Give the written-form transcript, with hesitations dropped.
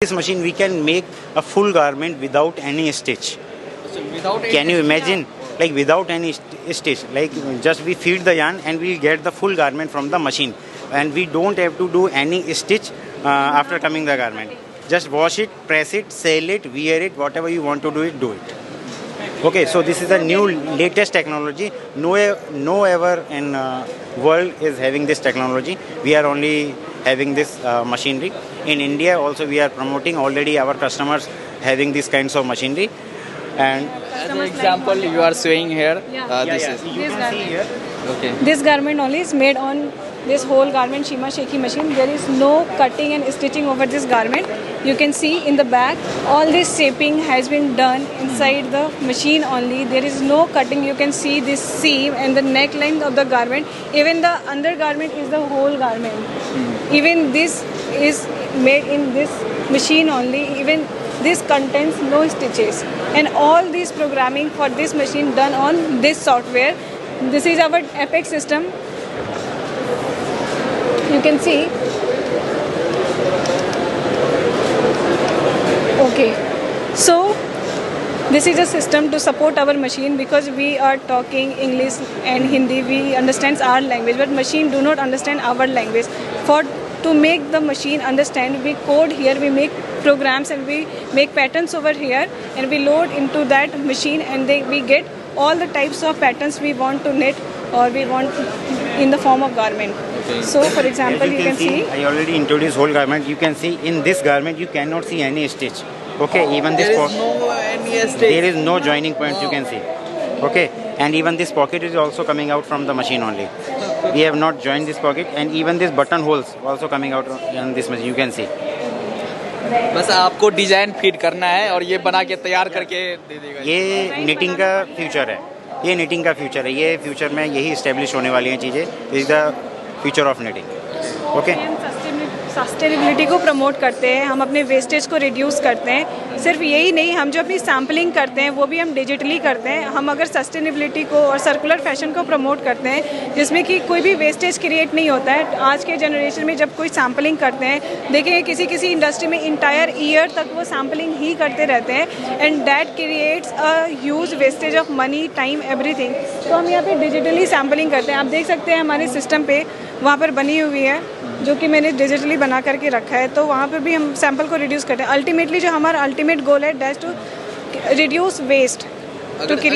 This machine we can make a full garment without any stitch. So without any Can you stitch, imagine? Like without any stitch, like just we feed the yarn and we get the full garment from the machine, and we don't have to do any stitch after coming the garment. Just wash it, press it, sell it, wear it, whatever you want to do it, do it. Okay, so this is a new latest technology. No ever in world is having this technology. We are only having this machinery. In India also we are promoting already our customers having these kinds of machinery. And as an example, you are showing here. This is you This can see here. okay. This garment only is made on this whole garment Shima Sheki machine. There is no cutting and stitching over this garment. You can see in the back all this shaping has been done inside the machine only. There is no cutting. You can see this seam and the neckline of the garment. Even the undergarment is the whole garment. Even this is made in this machine only. Even this contains no stitches, and all this programming for this machine done on this software. This is our Apex system. You can see. Okay, so this is a system to support our machine, because we are talking English and Hindi. We understand our language, but machine do not understand our language. To make the machine understand, we code here, we make programs and we make patterns over here, and we load into that machine, and we get all the types of patterns we want to knit or we want in the form of garment. Okay. So for example, As you can see. I already introduced whole garment. You can see in this garment you cannot see any stitch. Okay, even this There is no any stitch. there is no joining points you can see. Okay, and even this pocket is also coming out from the machine only. We have not joined this pocket, and even this button holes also coming out in this machine. You can see. बस आपको design feed करना है और ये बना के तैयार करके दे देगा। ये निटिंग का फ्यूचर है। ये निटिंग का फ्यूचर है। ये फ्यूचर में यही इस्टेब्लिश होने वाली हैं चीज़ें। This is the future of knitting. Okay, हम सस्टेनेबिलिटी को प्रमोट करते हैं, हम अपने वेस्टेज को रिड्यूस करते हैं। सिर्फ यही नहीं, हम जो अपनी सैम्पलिंग करते हैं वो भी हम डिजिटली करते हैं। हम अगर सस्टेनेबिलिटी को और सर्कुलर फैशन को प्रमोट करते हैं, जिसमें कि कोई भी वेस्टेज क्रिएट नहीं होता है। आज के जनरेशन में जब कोई सैम्पलिंग करते हैं, देखिए किसी इंडस्ट्री में इंटायर ईयर तक वो सैम्पलिंग ही करते रहते हैं, and that creates a huge wastage of money, time, everything. तो हम यहाँ पे डिजिटली सैम्पलिंग करते हैं। आप देख सकते हैं हमारे सिस्टम पे वहाँ पर बनी हुई है, जो कि मैंने डिजिटली बना करके रखा है। तो वहाँ पे भी हम सैंपल को रिड्यूस करते हैं। अल्टीमेटली जो हमारा अल्टीमेट गोल है, that's to reduce waste to create